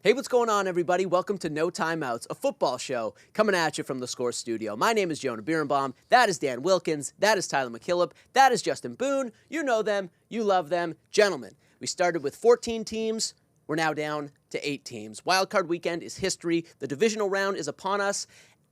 Hey, what's going on, everybody? Welcome to No Timeouts, a football show coming at you from the Score Studio. My name is Jonah Birenbaum. That is Dan Wilkins. That is Tyler MacKillop. That is Justin Boone. You know them. You love them. Gentlemen, we started with 14 teams. We're now down to 8 teams. Wildcard weekend is history. The divisional round is upon us.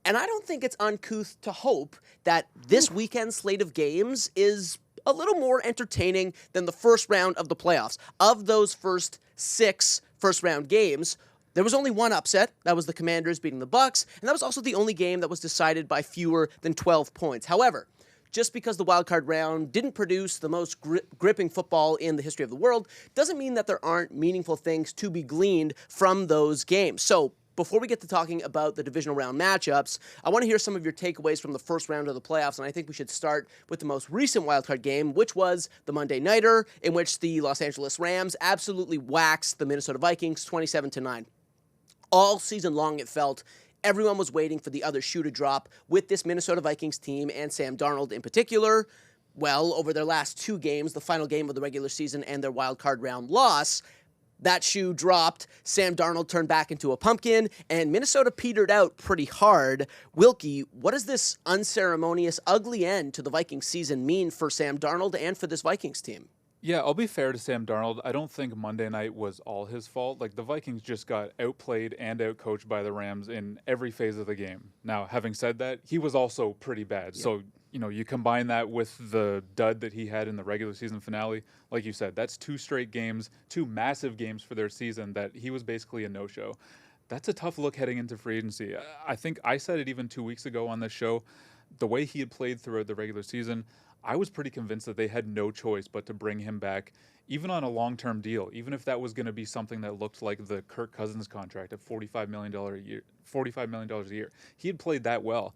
And I don't think it's uncouth to hope that this weekend's slate of games is a little more entertaining than the first round of the playoffs. Of those first 6 first-round games, there was only one upset. That was the Commanders beating the Bucs, and that was also the only game that was decided by fewer than 12 points. However, just because the wildcard round didn't produce the most gripping football in the history of the world doesn't mean that there aren't meaningful things to be gleaned from those games. So, before we get to talking about the divisional round matchups, I want to hear some of your takeaways from the first round of the playoffs, and I think we should start with the most recent wildcard game, which was the Monday Nighter, in which the Los Angeles Rams absolutely waxed the Minnesota Vikings 27-9. All season long, it felt everyone was waiting for the other shoe to drop with this Minnesota Vikings team and Sam Darnold in particular. Well, over their last 2 games, the final game of the regular season and their wildcard round loss, that shoe dropped, Sam Darnold turned back into a pumpkin, and Minnesota petered out pretty hard. Wilkie, what does this unceremonious, ugly end to the Vikings season mean for Sam Darnold and for this Vikings team? Yeah, I'll be fair to Sam Darnold. I don't think Monday night was all his fault. Like, the Vikings just got outplayed and outcoached by the Rams in every phase of the game. Now, having said that, he was also pretty bad. Yeah. So, you combine that with the dud that he had in the regular season finale. Like you said, that's 2 straight games, 2 massive games for their season that he was basically a no-show. That's a tough look heading into free agency. I think I said it even 2 weeks ago on this show. The way he had played throughout the regular season, I was pretty convinced that they had no choice but to bring him back, even on a long-term deal, even if that was going to be something that looked like the Kirk Cousins contract of $45 million a year. He had played that well.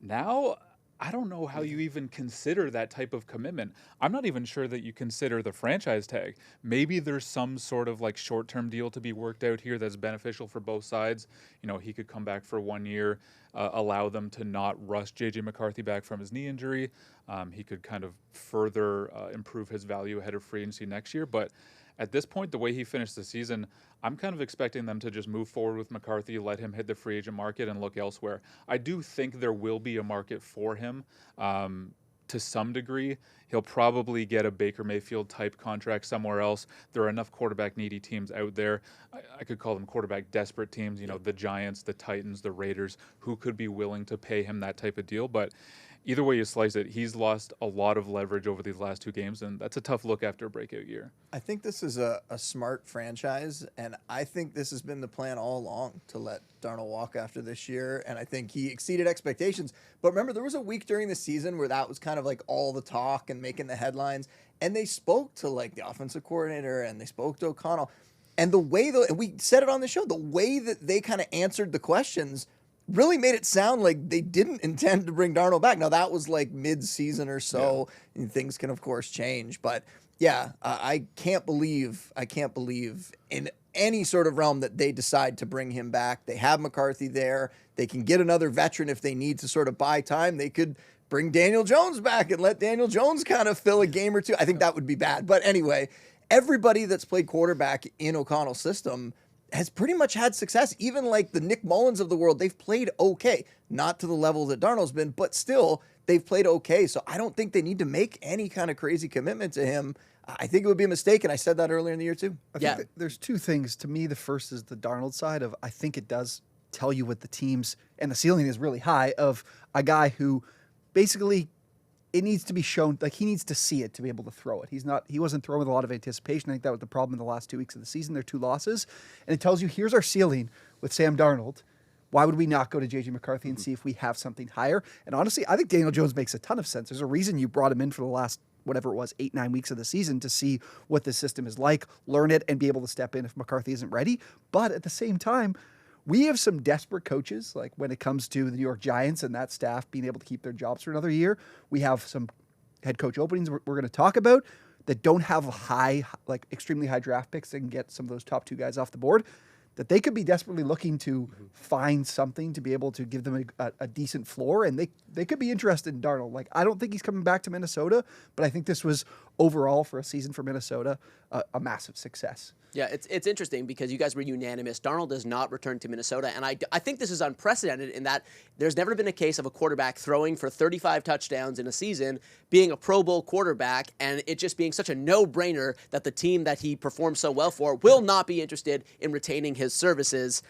Now, I don't know how you even consider that type of commitment. I'm not even sure that you consider the franchise tag. Maybe there's some sort of like short-term deal to be worked out here that's beneficial for both sides. He could come back for 1 year, allow them to not rush J.J. McCarthy back from his knee injury. He could kind of further improve his value ahead of free agency next year. But at this point, the way he finished the season, I'm kind of expecting them to just move forward with McCarthy, let him hit the free agent market and look elsewhere. I do think there will be a market for him to some degree. He'll probably get a Baker Mayfield type contract somewhere else. There are enough quarterback needy teams out there. I could call them quarterback desperate teams, the Giants, the Titans, the Raiders, who could be willing to pay him that type of deal. But either way you slice it, he's lost a lot of leverage over these last 2 games, and that's a tough look after a breakout year. I think this is a smart franchise, and I think this has been the plan all along to let Darnold walk after this year, and I think he exceeded expectations. But remember, there was a week during the season where that was kind of like all the talk and making the headlines, and they spoke to like the offensive coordinator, and they spoke to O'Connell, and the way, and we said it on the show, the way that they kind of answered the questions really made it sound like they didn't intend to bring Darnold back. Now, that was like mid-season or so, and things can, of course, change. But, yeah, I can't believe in any sort of realm that they decide to bring him back. They have McCarthy there. They can get another veteran if they need to sort of buy time. They could bring Daniel Jones back and let Daniel Jones kind of fill a game or two. I think that would be bad. But anyway, everybody that's played quarterback in O'Connell's system has pretty much had success. Even like the Nick Mullins of the world, they've played okay. Not to the level that Darnold's been, but still, they've played okay. So I don't think they need to make any kind of crazy commitment to him. I think it would be a mistake, and I said that earlier in the year too. I think there's 2 things. To me, the first is the Darnold side of, I think it does tell you what the teams, and the ceiling is really high, of a guy who basically, it needs to be shown, like he needs to see it to be able to throw it. He wasn't throwing with a lot of anticipation. I think that was the problem in the last 2 weeks of the season. Their 2 losses. And it tells you, here's our ceiling with Sam Darnold. Why would we not go to J.J. McCarthy and see if we have something higher? And honestly, I think Daniel Jones makes a ton of sense. There's a reason you brought him in for the last, whatever it was, 8-9 weeks of the season to see what the system is like, learn it, and be able to step in if McCarthy isn't ready. But at the same time, we have some desperate coaches, like when it comes to the New York Giants and that staff being able to keep their jobs for another year. We have some head coach openings we're going to talk about that don't have extremely high draft picks that can get some of those top 2 guys off the board. that they could be desperately looking to find something to be able to give them a decent floor, and they could be interested in Darnold. Like, I don't think he's coming back to Minnesota, but I think this was overall for a season for Minnesota, a massive success. Yeah, it's interesting because you guys were unanimous. Darnold does not return to Minnesota, and I think this is unprecedented in that there's never been a case of a quarterback throwing for 35 touchdowns in a season, being a Pro Bowl quarterback, and it just being such a no-brainer that the team that he performed so well for will not be interested in retaining his services.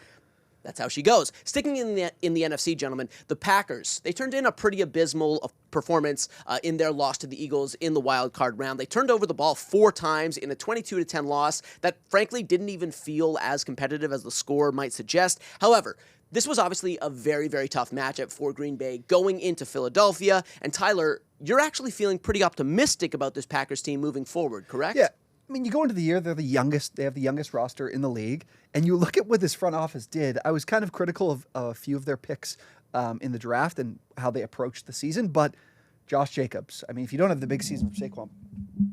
That's how she goes. Sticking in the NFC, gentlemen, the Packers, they turned in a pretty abysmal performance in their loss to the Eagles in the wild card round. They turned over the ball 4 times in a 22-10 loss that frankly didn't even feel as competitive as the score might suggest. However, this was obviously a very, very tough matchup for Green Bay going into Philadelphia. And Tyler, you're actually feeling pretty optimistic about this Packers team moving forward, correct? Yeah. I mean, you go into the year, they're the youngest. They have the youngest roster in the league. And you look at what this front office did. I was kind of critical of a few of their picks in the draft and how they approached the season. But Josh Jacobs, I mean, if you don't have the big season from Saquon.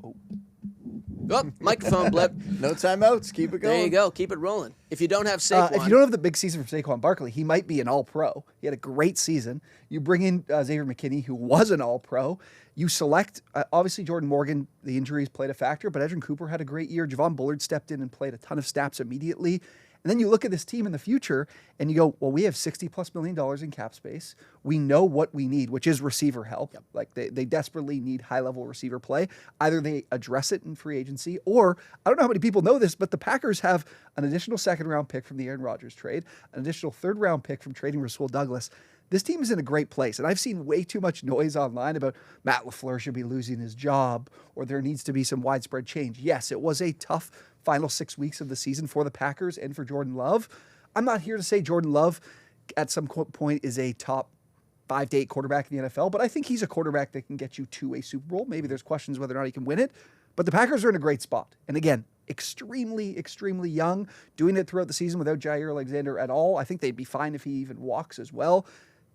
Oh, microphone blip. No timeouts. Keep it going. There you go. Keep it rolling. If you don't have Saquon. If you don't have the big season from Saquon Barkley, he might be an all-pro. He had a great season. You bring in Xavier McKinney, who was an all-pro. You select, obviously, Jordan Morgan, the injuries played a factor, but Edgerrin Cooper had a great year. Javon Bullard stepped in and played a ton of snaps immediately. And then you look at this team in the future and you go, well, we have $60+ million in cap space. We know what we need, which is receiver help. Yep. Like they desperately need high-level receiver play. Either they address it in free agency, or I don't know how many people know this, but the Packers have an additional second-round pick from the Aaron Rodgers trade, an additional third-round pick from trading Rasul Douglas. This team is in a great place, and I've seen way too much noise online about Matt LaFleur should be losing his job or there needs to be some widespread change. Yes, it was a tough final 6 weeks of the season for the Packers and for Jordan Love. I'm not here to say Jordan Love at some point is a top 5 to 8 quarterback in the NFL, but I think he's a quarterback that can get you to a Super Bowl. Maybe there's questions whether or not he can win it, but the Packers are in a great spot. And again, extremely, extremely young, doing it throughout the season without Jair Alexander at all. I think they'd be fine if he even walks as well.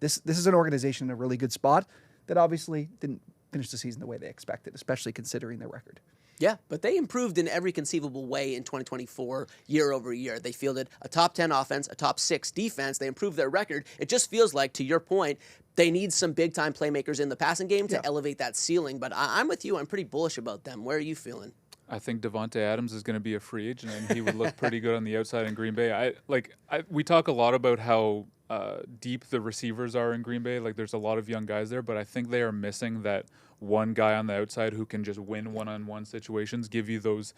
This is an organization in a really good spot that obviously didn't finish the season the way they expected, especially considering their record. Yeah, but they improved in every conceivable way in 2024, year over year. They fielded a top 10 offense, a top 6 defense. They improved their record. It just feels like, to your point, they need some big-time playmakers in the passing game to elevate that ceiling. But I'm with you. I'm pretty bullish about them. Where are you feeling? I think Devontae Adams is going to be a free agent, and he would look pretty good on the outside in Green Bay. We talk a lot about how deep the receivers are in Green Bay. Like, there's a lot of young guys there, but I think they are missing that one guy on the outside who can just win one-on-one situations, give you those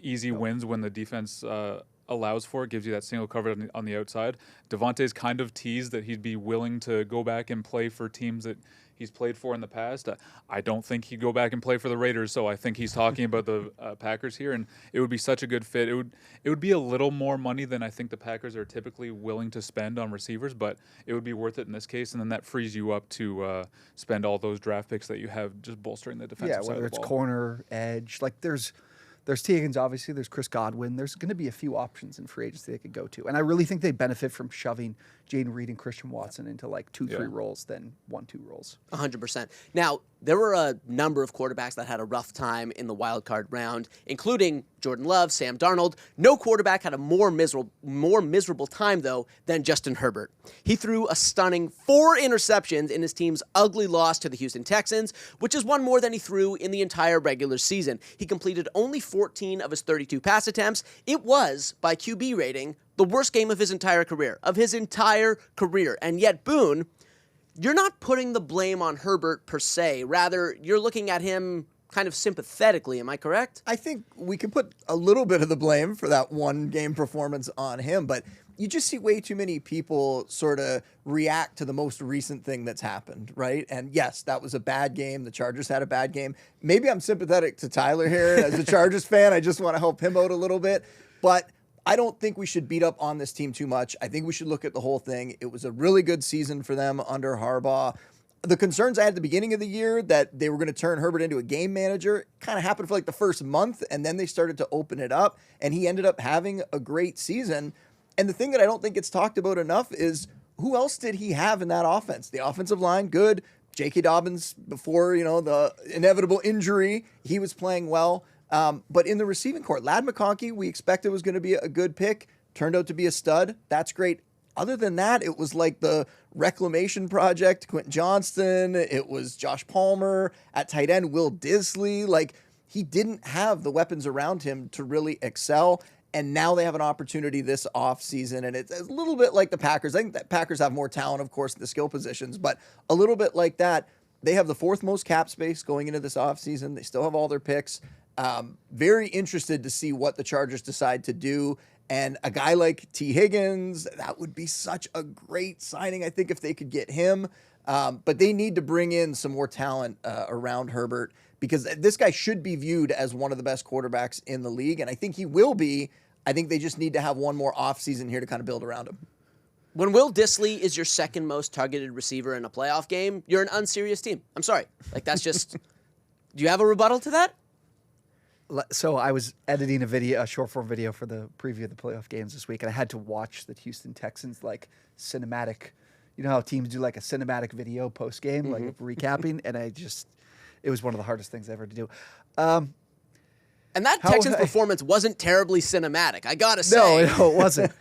easy wins when the defense allows for it, gives you that single cover on the outside. Devontae's kind of teased that he'd be willing to go back and play for teams that he's played for in the past. I don't think he'd go back and play for the Raiders, so I think he's talking about the Packers here, and it would be such a good fit. It would be a little more money than I think the Packers are typically willing to spend on receivers, but it would be worth it in this case, and then that frees you up to spend all those draft picks that you have just bolstering the defensive side of the ball. Yeah, whether it's corner, edge, like there's T. Higgins, obviously. There's Chris Godwin. There's going to be a few options in free agency they could go to. And I really think they benefit from shoving Jaden Reed and Christian Watson into like 2-3 roles than 1-2 roles. 100%. Now, there were a number of quarterbacks that had a rough time in the wild card round, including Jordan Love, Sam Darnold. No quarterback had a more miserable time, though, than Justin Herbert. He threw a stunning 4 interceptions in his team's ugly loss to the Houston Texans, which is one more than he threw in the entire regular season. He completed only 14 of his 32 pass attempts. It was, by QB rating, the worst game of his entire career. And yet, Boone, you're not putting the blame on Herbert per se. Rather, you're looking at him kind of sympathetically. Am I correct? I think we can put a little bit of the blame for that one game performance on him, but you just see way too many people sort of react to the most recent thing that's happened, right? And yes, that was a bad game. The Chargers had a bad game. Maybe I'm sympathetic to Tyler here. As a Chargers fan, I just want to help him out a little bit. But I don't think we should beat up on this team too much. I think we should look at the whole thing. It was a really good season for them under Harbaugh. The concerns I had at the beginning of the year that they were going to turn Herbert into a game manager kind of happened for like the first month, and then they started to open it up, and he ended up having a great season. And the thing that I don't think gets talked about enough is who else did he have in that offense? The offensive line, good. J.K. Dobbins, before the inevitable injury, he was playing well. But in the receiving court, Ladd McConkey, we expected was going to be a good pick. Turned out to be a stud. That's great. Other than that, it was like the reclamation project, Quentin Johnston. It was Josh Palmer. At tight end, Will Disley. Like, he didn't have the weapons around him to really excel. And now they have an opportunity this offseason. And it's a little bit like the Packers. I think that Packers have more talent, of course, in the skill positions, but a little bit like that. They have the 4th most cap space going into this offseason. They still have all their picks. Very interested to see what the Chargers decide to do. And a guy like T. Higgins, that would be such a great signing, I think, if they could get him. But they need to bring in some more talent around Herbert, because this guy should be viewed as one of the best quarterbacks in the league. And I think he will be. I think they just need to have one more offseason here to kind of build around him. When Will Dissly is your 2nd most targeted receiver in a playoff game, you're an unserious team. I'm sorry. Like, that's just... Do you have a rebuttal to that? So I was editing a short form video for the preview of the playoff games this week, and I had to watch the Houston Texans cinematic. You know how teams do like a cinematic video post game, like recapping, and it was one of the hardest things ever to do. And that Texans performance wasn't terribly cinematic, I gotta say. No, it wasn't.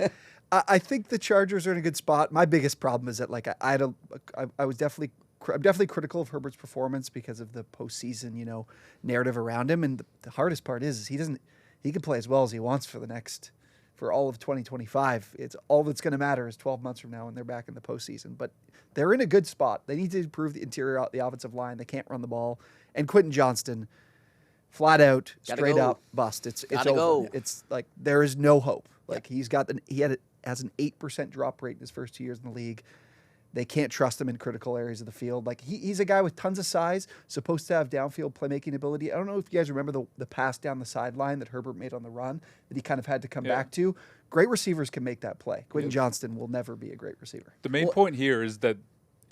I think the Chargers are in a good spot. My biggest problem is that I'm definitely critical of Herbert's performance because of the postseason, narrative around him. And the hardest part is he can play as well as he wants for all of 2025. It's all that's going to matter is 12 months from now when they're back in the postseason. But they're in a good spot. They need to improve the interior, the offensive line. They can't run the ball. And Quentin Johnston, flat out, straight up bust. It's over. Go. It's like there is no hope. Like he has an 8% drop rate in his first 2 years in the league. They can't trust him in critical areas of the field. Like he's a guy with tons of size, supposed to have downfield playmaking ability. I don't know if you guys remember the pass down the sideline that Herbert made on the run that he kind of had to come back to. Great receivers can make that play. Quentin Johnston will never be a great receiver. The main point here is that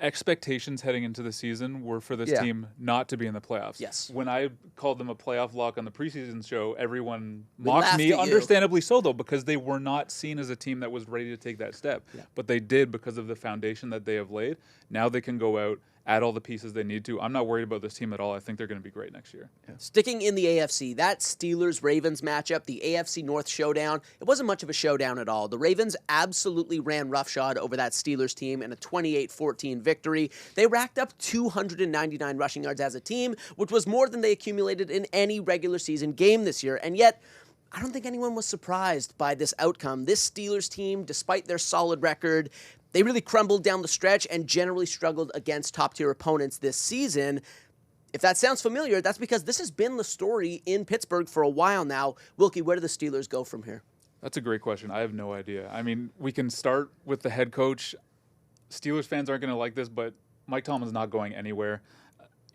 expectations heading into the season were for this team not to be in the playoffs. Yes. When I called them a playoff lock on the preseason show, everyone mocked me, understandably so, though, because they were not seen as a team that was ready to take that step. Yeah. But they did because of the foundation that they have laid. Now they can go out, add all the pieces they need to. I'm not worried about this team at all. I think they're going to be great next year. Yeah. Sticking in the AFC, that Steelers-Ravens matchup, the AFC North showdown, it wasn't much of a showdown at all. The Ravens absolutely ran roughshod over that Steelers team in a 28-14 victory. They racked up 299 rushing yards as a team, which was more than they accumulated in any regular season game this year. And yet, I don't think anyone was surprised by this outcome. This Steelers team, despite their solid record, they really crumbled down the stretch and generally struggled against top-tier opponents this season. If that sounds familiar, that's because this has been the story in Pittsburgh for a while now. Wilkie, where do the Steelers go from here? That's a great question. I have no idea. I mean, we can start with the head coach. Steelers fans aren't going to like this, but Mike Tomlin's not going anywhere.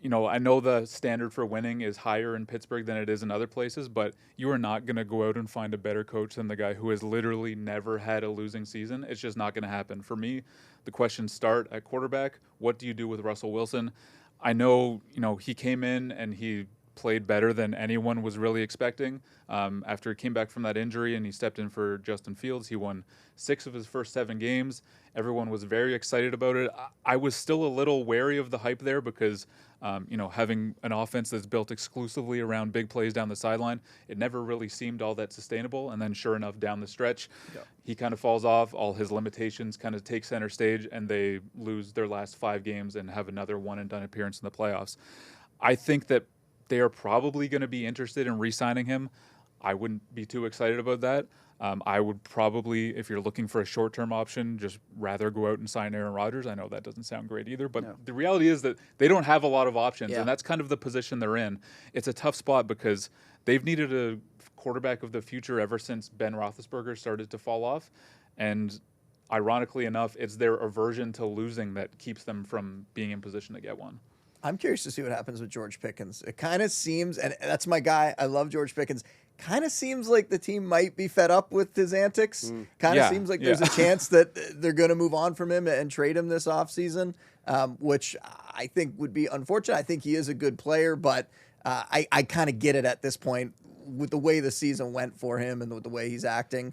I know the standard for winning is higher in Pittsburgh than it is in other places, but you are not going to go out and find a better coach than the guy who has literally never had a losing season. It's just not going to happen. For me, the questions start at quarterback. What do you do with Russell Wilson? I know, he came in and he played better than anyone was really expecting. After he came back from that injury and he stepped in for Justin Fields, he won 6 of his first 7 games. Everyone was very excited about it. I was still a little wary of the hype there because, having an offense that's built exclusively around big plays down the sideline, it never really seemed all that sustainable. And then sure enough, down the stretch, he kind of falls off. All his limitations kind of take center stage and they lose their last 5 games and have another one-and-done appearance in the playoffs. I think that they are probably going to be interested in re-signing him. I wouldn't be too excited about that. I would probably, if you're looking for a short-term option, just rather go out and sign Aaron Rodgers. I know that doesn't sound great either, but the reality is that they don't have a lot of options, and that's kind of the position they're in. It's a tough spot because they've needed a quarterback of the future ever since Ben Roethlisberger started to fall off, and ironically enough, it's their aversion to losing that keeps them from being in position to get one. I'm curious to see what happens with George Pickens. It kind of seems, and that's my guy, I love George Pickens, kind of seems like the team might be fed up with his antics. Kind of seems like there's a chance that they're going to move on from him and trade him this offseason, which I think would be unfortunate. I think he is a good player, but I kind of get it at this point with the way the season went for him and with the way he's acting.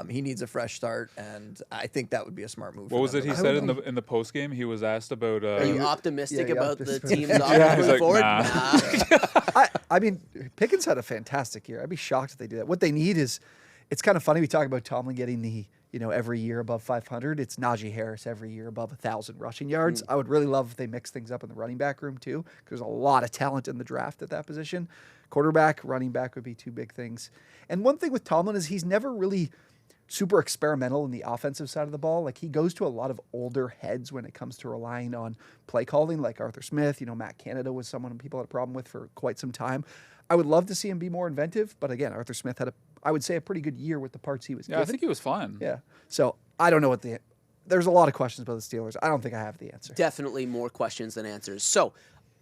He needs a fresh start, and I think that would be a smart move. What was it he said in the post game? He was asked about. Are you optimistic about the team's offense going forward? Nah. I mean, Pickens had a fantastic year. I'd be shocked if they do that. What they need is, it's kind of funny we talk about Tomlin getting the every year above 500. It's Najee Harris every year above 1,000 rushing yards. I would really love if they mix things up in the running back room too, because there's a lot of talent in the draft at that position. Quarterback, running back would be two big things. And one thing with Tomlin is he's never really super experimental in the offensive side of the ball. Like, he goes to a lot of older heads when it comes to relying on play calling, like Arthur Smith. Matt Canada was someone people had a problem with for quite some time. I would love to see him be more inventive, but again, Arthur Smith had I would say a pretty good year with the parts he was given. I think he was fine. Yeah. So I don't know there's a lot of questions about the Steelers. I don't think I have the answer. Definitely more questions than answers. So,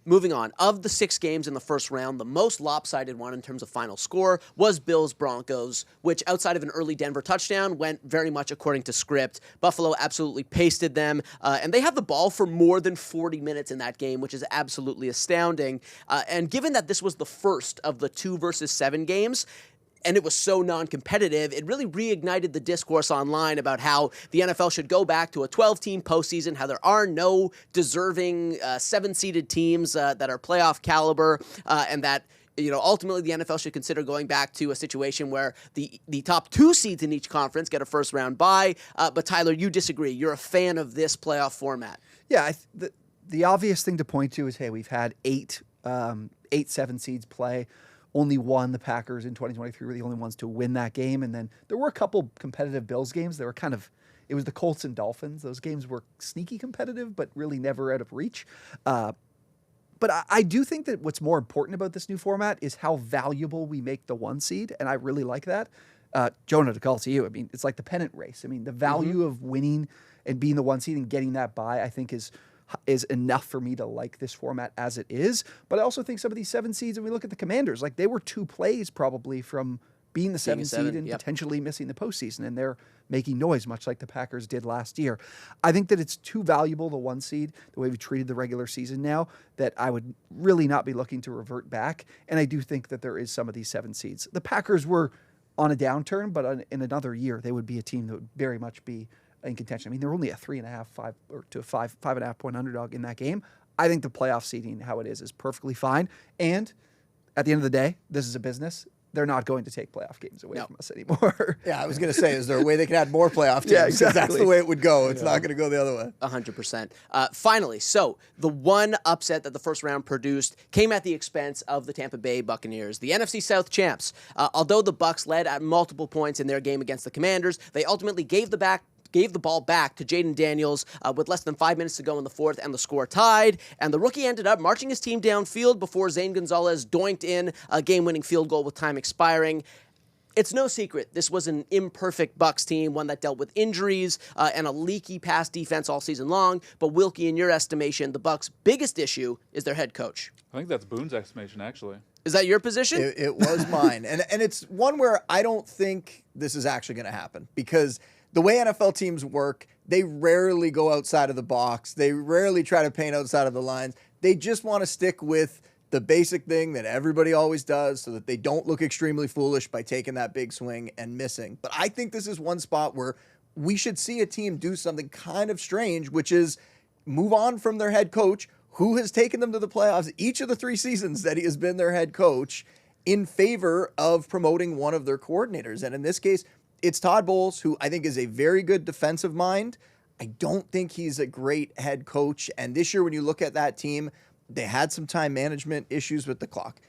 moving on. Of the 6 games in the first round, the most lopsided one in terms of final score was Bills-Broncos, which outside of an early Denver touchdown went very much according to script. Buffalo absolutely pasted them, and they had the ball for more than 40 minutes in that game, which is absolutely astounding. And given that this was the first of the 2 versus 7 games, and it was so non-competitive, it really reignited the discourse online about how the NFL should go back to a 12-team postseason, how there are no deserving 7-seeded teams that are playoff caliber, and that ultimately the NFL should consider going back to a situation where the top 2 seeds in each conference get a first-round bye. But Tyler, you disagree. You're a fan of this playoff format. Yeah, the obvious thing to point to is, hey, we've had 8 7 seeds play. Only one, the Packers in 2023, were the only ones to win that game. And then there were a couple competitive Bills games. They were it was the Colts and Dolphins. Those games were sneaky competitive, but really never out of reach. But I do think that what's more important about this new format is how valuable we make the 1 seed. And I really like that. Jonah, to call to you, it's like the pennant race. The value of winning and being the 1 seed and getting that bye, I think is enough for me to like this format as it is. But I also think some of these 7 seeds, and we look at the Commanders, like they were 2 plays probably from being the 7 seed and potentially missing the postseason, and they're making noise, much like the Packers did last year. I think that it's too valuable, the 1 seed, the way we treated the regular season now, that I would really not be looking to revert back. And I do think that there is some of these 7 seeds. The Packers were on a downturn, but in another year, they would be a team that would very much be in contention. They're only a 3.5, 5.5 point underdog in that game. I think the playoff seeding, how it is perfectly fine. And at the end of the day, this is a business. They're not going to take playoff games away from us anymore. Yeah, I was going to say, is there a way they can add more playoff teams? Yeah, exactly. That's the way it would go. It's not going to go the other way. 100%. Finally, so the one upset that the first round produced came at the expense of the Tampa Bay Buccaneers, the NFC South champs. Although the Bucs led at multiple points in their game against the Commanders, they ultimately gave the ball back to Jaden Daniels with less than 5 minutes to go in the fourth, and the score tied. And the rookie ended up marching his team downfield before Zane Gonzalez doinked in a game-winning field goal with time expiring. It's no secret this was an imperfect Bucs team, one that dealt with injuries and a leaky pass defense all season long. But Wilkie, in your estimation, the Bucs' biggest issue is their head coach. I think that's Boone's estimation, actually. Is that your position? It was mine. And it's one where I don't think this is actually going to happen, because the way NFL teams work, they rarely go outside of the box. They rarely try to paint outside of the lines. They just want to stick with the basic thing that everybody always does so that they don't look extremely foolish by taking that big swing and missing. But I think this is one spot where we should see a team do something kind of strange, which is move on from their head coach, who has taken them to the playoffs each of the 3 seasons that he has been their head coach, in favor of promoting one of their coordinators. And in this case, it's Todd Bowles, who I think is a very good defensive mind. I don't think he's a great head coach. And this year, when you look at that team, they had some time management issues with the clock.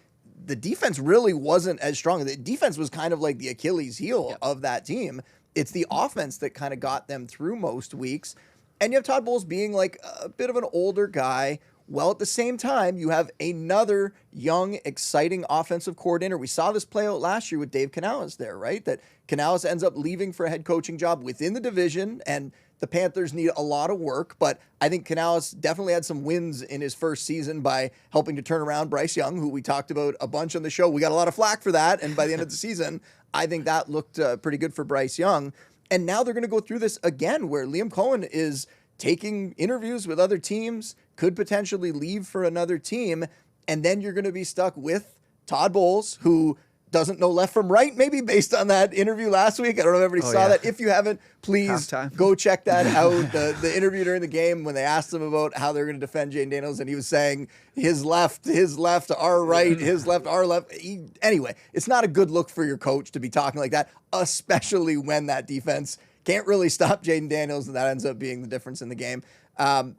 The defense really wasn't as strong. The defense was kind of like the Achilles heel of that team. It's the offense that kind of got them through most weeks. And you have Todd Bowles being like a bit of an older guy. Well, at the same time, you have another young, exciting offensive coordinator. We saw this play out last year with Dave Canales there, right? That Canales ends up leaving for a head coaching job within the division, and the Panthers need a lot of work. But I think Canales definitely had some wins in his first season by helping to turn around Bryce Young, who we talked about a bunch on the show. We got a lot of flack for that, and by the end of the season, I think that looked pretty good for Bryce Young. And now they're going to go through this again, where Liam Cohen is taking interviews with other teams, could potentially leave for another team, and then you're going to be stuck with Todd Bowles, who doesn't know left from right, maybe based on that interview last week. I don't know if everybody saw that. If you haven't, please go check that out. The interview during the game when they asked him about how they're going to defend Jane Daniels, and he was saying his left, our right, his left, our left. Anyway, it's not a good look for your coach to be talking like that, especially when that defense Can't really stop Jaden Daniels, and that ends up being the difference in the game.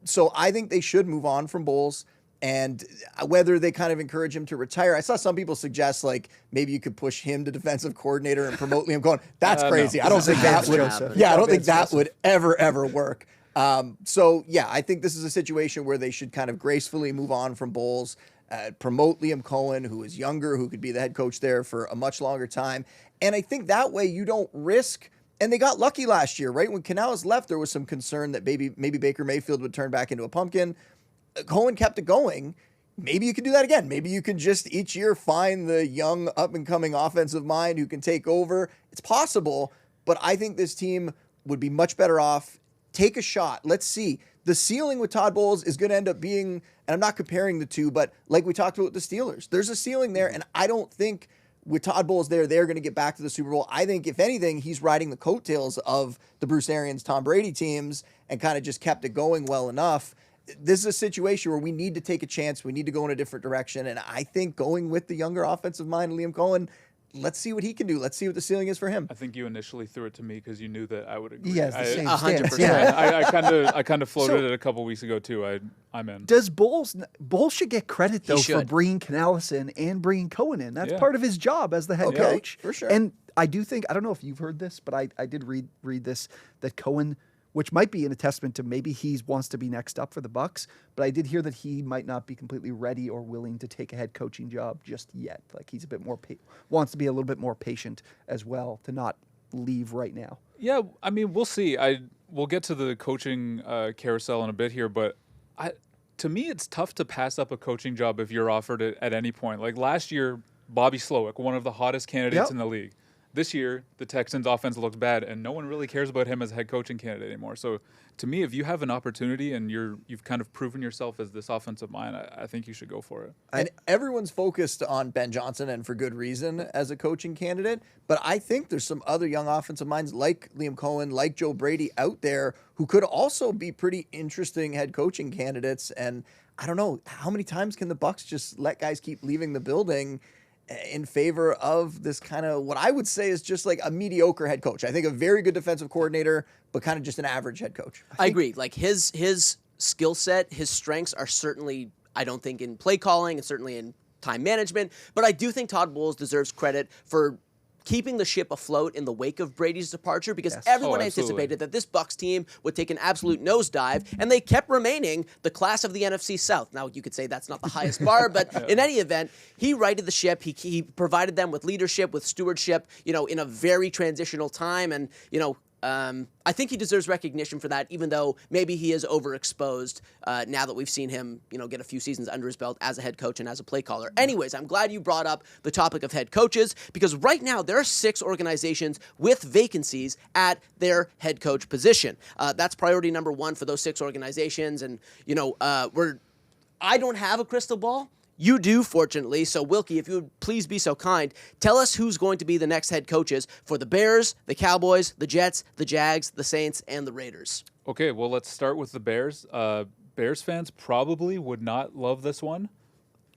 So I think they should move on from Bowles. And whether they kind of encourage him to retire, I saw some people suggest like maybe you could push him to defensive coordinator and promote Liam Cohen. That's crazy. No. I don't think that would. Joseph. Yeah, I don't think that would ever work. So yeah, I think this is a situation where they should kind of gracefully move on from Bowles, promote Liam Cohen, who is younger, who could be the head coach there for a much longer time. And I think that way you don't risk. And they got lucky last year, right? When Canales left, there was some concern that maybe Baker Mayfield would turn back into a pumpkin. Cohen kept it going. Maybe you can do that again. Maybe you can just each year find the young up-and-coming offensive mind who can take over. It's possible, but I think this team would be much better off. Take a shot. Let's see. The ceiling with Todd Bowles is going to end up being, and I'm not comparing the two, but like we talked about with the Steelers, there's a ceiling there, and I don't think with Todd Bowles there, they're going to get back to the Super Bowl. I think, if anything, he's riding the coattails of the Bruce Arians, Tom Brady teams and kind of just kept it going well enough. This is a situation where we need to take a chance. We need to go in a different direction. And I think going with the younger offensive mind, Liam Cohen, let's see what he can do. Let's see what the ceiling is for him. I think you initially threw it to me because you knew that I would agree. Yes, the same 100%. stance. Yeah. I kind of floated it a couple weeks ago too. I'm in. Does Bowles should get credit though for should. bringing Canales in and bringing Cohen in. That's Yeah. part of his job as the head Okay, coach. for sure. And I do think, I don't know if you've heard this, but I did read this, that Cohen, which might be in a testament to maybe he wants to be next up for the Bucs, but I did hear that he might not be completely ready or willing to take a head coaching job just yet. Like he's a bit more wants to be a little bit more patient as well to not leave right now. Yeah, I mean, we'll see. We'll get to the coaching carousel in a bit here, but to me, it's tough to pass up a coaching job if you're offered it at any point. Like last year, Bobby Slowick, one of the hottest candidates in the league. This year, the Texans' offense looks bad, and no one really cares about him as a head coaching candidate anymore. So, to me, if you have an opportunity and you've kind of proven yourself as this offensive mind, I think you should go for it. And everyone's focused on Ben Johnson, and for good reason, as a coaching candidate. But I think there's some other young offensive minds like Liam Cohen, like Joe Brady out there who could also be pretty interesting head coaching candidates. And I don't know, how many times can the Bucs just let guys keep leaving the building in favor of this kind of what I would say is just like a mediocre head coach? I think a very good defensive coordinator, but kind of just an average head coach. I agree. Like his skill set, his strengths are certainly, I don't think, in play calling and certainly in time management, but I do think Todd Bowles deserves credit for keeping the ship afloat in the wake of Brady's departure, because everyone anticipated that this Bucs team would take an absolute nosedive, and they kept remaining the class of the NFC South. Now, you could say that's not the highest bar, but in any event, he righted the ship. He provided them with leadership, with stewardship, in a very transitional time, and, I think he deserves recognition for that, even though maybe he is overexposed now that we've seen him, get a few seasons under his belt as a head coach and as a play caller. Anyways, I'm glad you brought up the topic of head coaches, because right now there are 6 organizations with vacancies at their head coach position. That's priority number 1 for those 6 organizations. And, I don't have a crystal ball. You do, fortunately. So, Wilkie, if you would please be so kind, tell us who's going to be the next head coaches for the Bears, the Cowboys, the Jets, the Jags, the Saints, and the Raiders. Okay, well, let's start with the Bears. Bears fans probably would not love this one.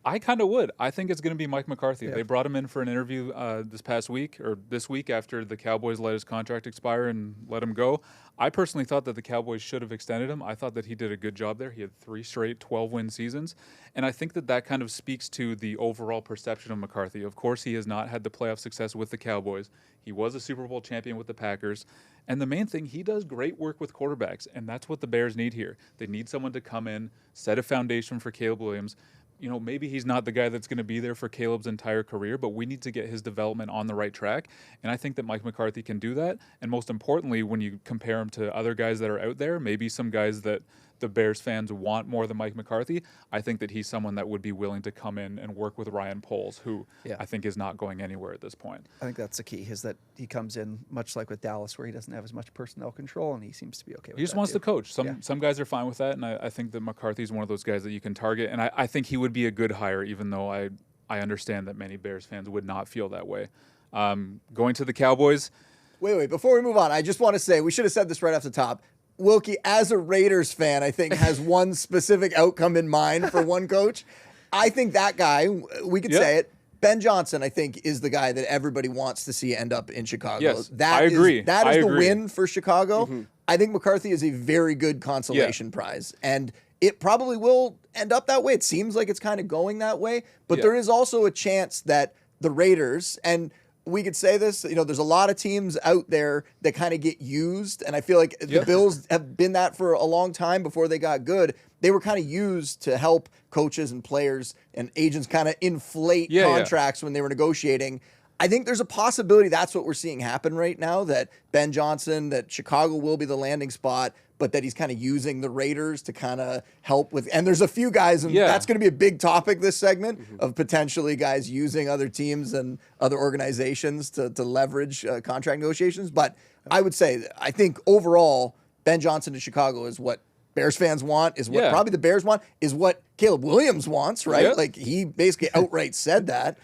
I kind of would. I think it's going to be Mike McCarthy. Yeah. They brought him in for an interview this week after the Cowboys let his contract expire and let him go. I personally thought that the Cowboys should have extended him. I thought that he did a good job there. He had 3 straight 12-win seasons. And I think that kind of speaks to the overall perception of McCarthy. Of course, he has not had the playoff success with the Cowboys. He was a Super Bowl champion with the Packers. And the main thing, he does great work with quarterbacks. And that's what the Bears need here. They need someone to come in, set a foundation for Caleb Williams. Maybe he's not the guy that's going to be there for Caleb's entire career, but we need to get his development on the right track. And I think that Mike McCarthy can do that. And most importantly, when you compare him to other guys that are out there, maybe some guys that the Bears fans want more than Mike McCarthy, I think that he's someone that would be willing to come in and work with Ryan Poles, who I think is not going anywhere at this point. I think that's the key, is that he comes in much like with Dallas, where he doesn't have as much personnel control, and he seems to be okay with that. He just wants too. to coach. Some guys are fine with that, and I think that McCarthy's one of those guys that you can target, and I think he would be a good hire, even though I understand that many Bears fans would not feel that way. Going to the Cowboys. Wait, before we move on, I just want to say, we should have said this right off the top. Wilkie, as a Raiders fan, I think has one specific outcome in mind for one coach. I think that guy, we could say it, Ben Johnson, I think, is the guy that everybody wants to see end up in Chicago. Yes, I agree. That is I the agree. win for Chicago. I think McCarthy is a very good consolation prize. And it probably will end up that way. It seems like it's kind of going that way. But there is also a chance that the Raiders, and we could say this, there's a lot of teams out there that kind of get used. And I feel like the Bills have been that for a long time before they got good. They were kind of used to help coaches and players and agents kind of inflate contracts when they were negotiating. I think there's a possibility that's what we're seeing happen right now, that Ben Johnson, that Chicago will be the landing spot, but that he's kind of using the Raiders to kind of help with. And there's a few guys, and that's going to be a big topic this segment, of potentially guys using other teams and other organizations to leverage contract negotiations. But I would say, I think overall, Ben Johnson to Chicago is what Bears fans want, is what probably the Bears want, is what Caleb Williams wants, right? Yep. Like, he basically outright said that.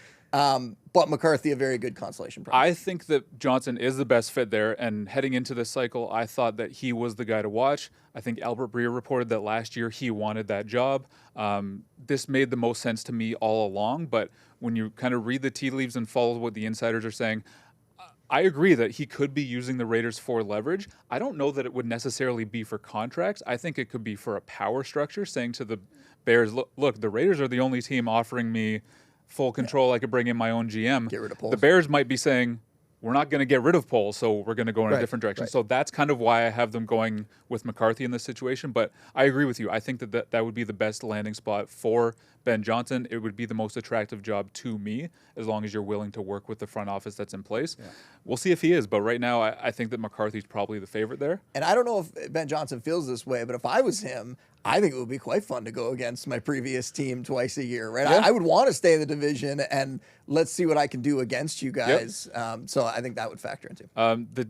But McCarthy, a very good consolation prize. I think that Johnson is the best fit there, and heading into this cycle, I thought that he was the guy to watch. I think Albert Breer reported that last year he wanted that job. This made the most sense to me all along, but when you kind of read the tea leaves and follow what the insiders are saying, I agree that he could be using the Raiders for leverage. I don't know that it would necessarily be for contracts. I think it could be for a power structure, saying to the Bears, look, the Raiders are the only team offering me full control. I could bring in my own GM. Get rid of Poles. The Bears might be saying, we're not going to get rid of Poles, so we're going to go in a different direction. So that's kind of why I have them going with McCarthy in this situation. But I agree with you. I think that would be the best landing spot for Ben Johnson. It would be the most attractive job to me, as long as you're willing to work with the front office that's in place. Yeah. We'll see if he is. But right now, I think that McCarthy's probably the favorite there. And I don't know if Ben Johnson feels this way, but if I was him, I think it would be quite fun to go against my previous team twice a year, right? Yeah. I would want to stay in the division, and let's see what I can do against you guys. So I think that would factor into.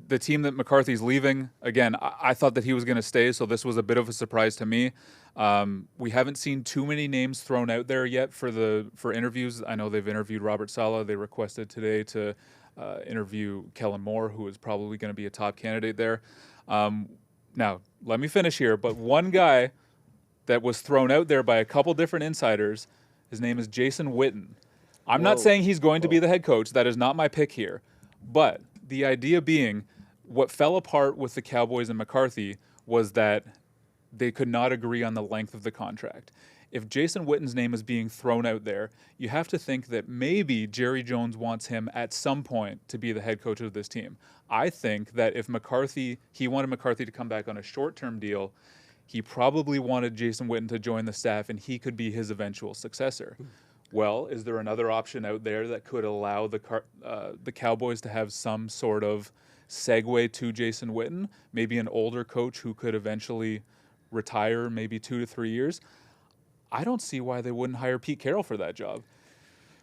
The team that McCarthy's leaving, again, I thought that he was going to stay, so this was a bit of a surprise to me. We haven't seen too many names thrown out there yet for interviews. I know they've interviewed Robert Saleh. They requested today to interview Kellen Moore, who is probably going to be a top candidate there. Now, let me finish here, but one guy that was thrown out there by a couple different insiders, his name is Jason Witten. I'm not saying he's going to be the head coach. That is not my pick here. But the idea being, what fell apart with the Cowboys and McCarthy was that they could not agree on the length of the contract. If Jason Witten's name is being thrown out there, you have to think that maybe Jerry Jones wants him at some point to be the head coach of this team. I think that if he wanted McCarthy to come back on a short-term deal, he probably wanted Jason Witten to join the staff, and he could be his eventual successor. Well, is there another option out there that could allow the Cowboys to have some sort of segue to Jason Witten? Maybe an older coach who could eventually retire, maybe 2 to 3 years. I don't see why they wouldn't hire Pete Carroll for that job.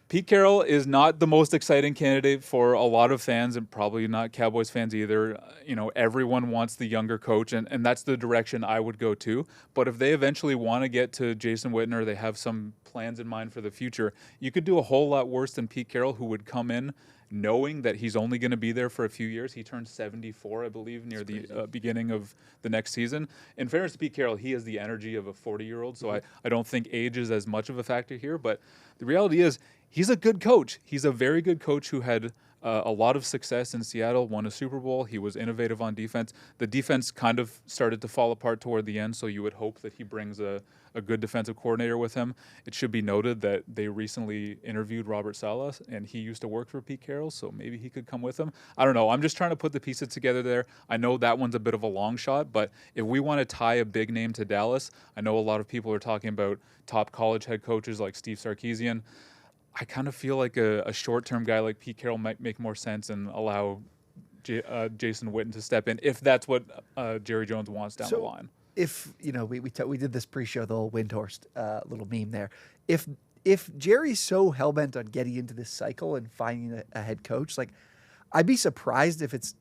Pete Carroll is not the most exciting candidate for a lot of fans, and probably not Cowboys fans either. Everyone wants the younger coach, and that's the direction I would go to. But if they eventually want to get to Jason Witten, or they have some plans in mind for the future, you could do a whole lot worse than Pete Carroll, who would come in knowing that he's only going to be there for a few years. He turned 74, I believe, near the beginning of the next season. In fairness to Pete Carroll, he has the energy of a 40-year-old, so I don't think age is as much of a factor here. But the reality is, he's a good coach. He's a very good coach who had a lot of success in Seattle, won a Super Bowl. He was innovative on defense. The defense kind of started to fall apart toward the end, so you would hope that he brings a good defensive coordinator with him. It should be noted that they recently interviewed Robert Saleh, and he used to work for Pete Carroll, so maybe he could come with him. I don't know. I'm just trying to put the pieces together there. I know that one's a bit of a long shot, but if we want to tie a big name to Dallas, I know a lot of people are talking about top college head coaches like Steve Sarkisian. I kind of feel like a short-term guy like Pete Carroll might make more sense and allow Jason Witten to step in if that's what Jerry Jones wants down the line. If we did this pre-show, the old Windhorst little meme there. If Jerry's so hell-bent on getting into this cycle and finding a head coach, like, I'd be surprised if it's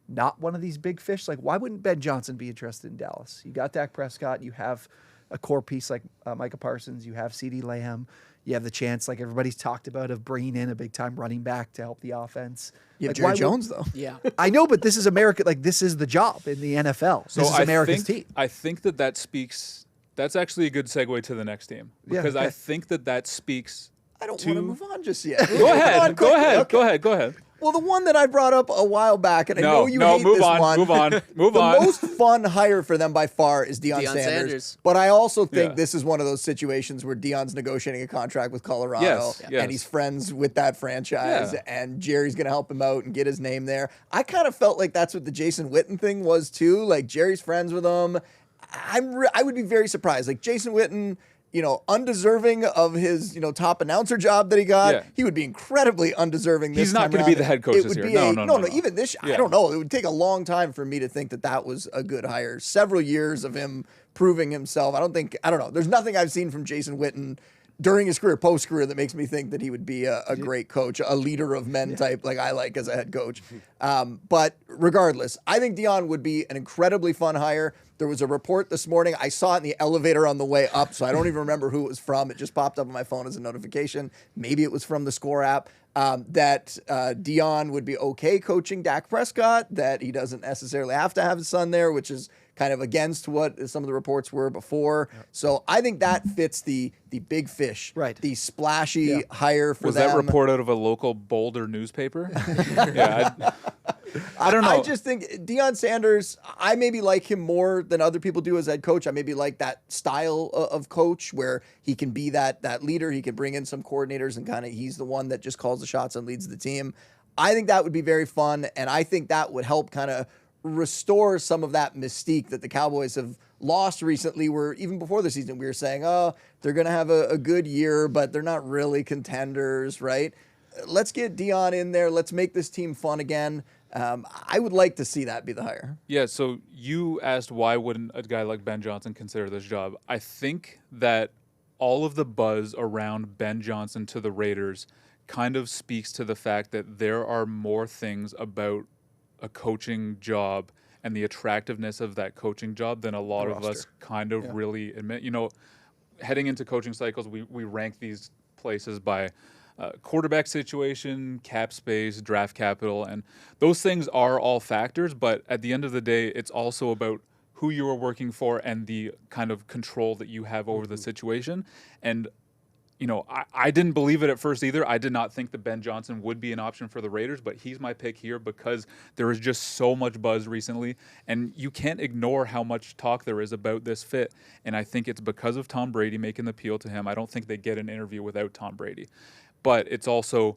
not one of these big fish. Like, why wouldn't Ben Johnson be interested in Dallas? You got Dak Prescott, you have a core piece like Micah Parsons, you have CeeDee Lamb. You have the chance, like everybody's talked about, of bringing in a big-time running back to help the offense. You have like, Jerry Jones, though. Yeah. I know, but this is America. Like, this is the job in the NFL. So this is America's team. I think that speaks – that's actually a good segue to the next team. Because I think that speaks I don't want to move on just yet. Go ahead. Go ahead. Okay. Go ahead. Go ahead. Well, the one that I brought up a while back, and I know you hate move this on, one. Move on. Move the on. most fun hire for them by far is Deion Sanders. But I also think this is one of those situations where Deion's negotiating a contract with Colorado, and he's friends with that franchise, and Jerry's going to help him out and get his name there. I kind of felt like that's what the Jason Witten thing was too. Like Jerry's friends with him. I would be very surprised. Like Jason Witten, undeserving of his, top announcer job that he got. Yeah. He would be incredibly undeserving this time. He's not going to be the head coach this year. No. Even this, I don't know. It would take a long time for me to think that was a good hire. Several years of him proving himself. I don't know. There's nothing I've seen from Jason Witten during his career, post-career, that makes me think that he would be a great coach, a leader of men type like I like as a head coach. But regardless, I think Deion would be an incredibly fun hire. There was a report this morning. I saw it in the elevator on the way up, so I don't even remember who it was from. It just popped up on my phone as a notification. Maybe it was from the Score app. That Deion would be okay coaching Dak Prescott, that he doesn't necessarily have to have his son there, which is kind of against what some of the reports were before. Yep. So I think that fits the big fish, the splashy hire for them. Was that report out of a local Boulder newspaper? I don't know. I just think Deion Sanders, I maybe like him more than other people do as head coach. I maybe like that style of coach where he can be that leader. He can bring in some coordinators and kind of he's the one that just calls the shots and leads the team. I think that would be very fun, and I think that would help kind of restore some of that mystique that the Cowboys have lost recently, where even before the season we were saying, oh, they're going to have a good year, but they're not really contenders, right? Let's get Deion in there. Let's make this team fun again. I would like to see that be the hire. Yeah, so you asked why wouldn't a guy like Ben Johnson consider this job. I think that all of the buzz around Ben Johnson to the Raiders kind of speaks to the fact that there are more things about a coaching job and the attractiveness of that coaching job than a lot of us kind of really admit. Heading into coaching cycles, we rank these places by quarterback situation, cap space, draft capital, and those things are all factors, but at the end of the day, it's also about who you are working for and the kind of control that you have over the situation. And I didn't believe it at first either. I did not think that Ben Johnson would be an option for the Raiders, but he's my pick here because there is just so much buzz recently, and you can't ignore how much talk there is about this fit. And I think it's because of Tom Brady making the appeal to him. I don't think they get an interview without Tom Brady. But it's also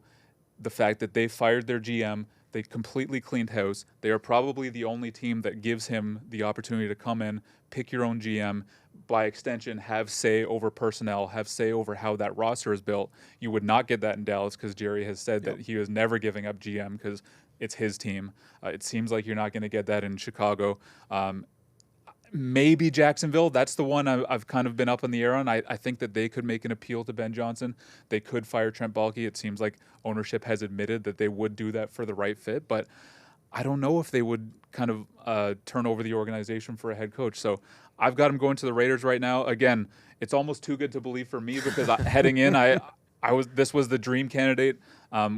the fact that they fired their GM. They completely cleaned house. They are probably the only team that gives him the opportunity to come in, pick your own GM, by extension, have say over personnel, have say over how that roster is built. You would not get that in Dallas because Jerry has said that he is never giving up GM because it's his team. It seems like you're not going to get that in Chicago. Maybe Jacksonville. That's the one I've kind of been up in the air on. I think that they could make an appeal to Ben Johnson. They could fire Trent Baalke. It seems like ownership has admitted that they would do that for the right fit, but I don't know if they would kind of turn over the organization for a head coach. So I've got him going to the Raiders right now. Again, it's almost too good to believe for me because heading in, this was the dream candidate.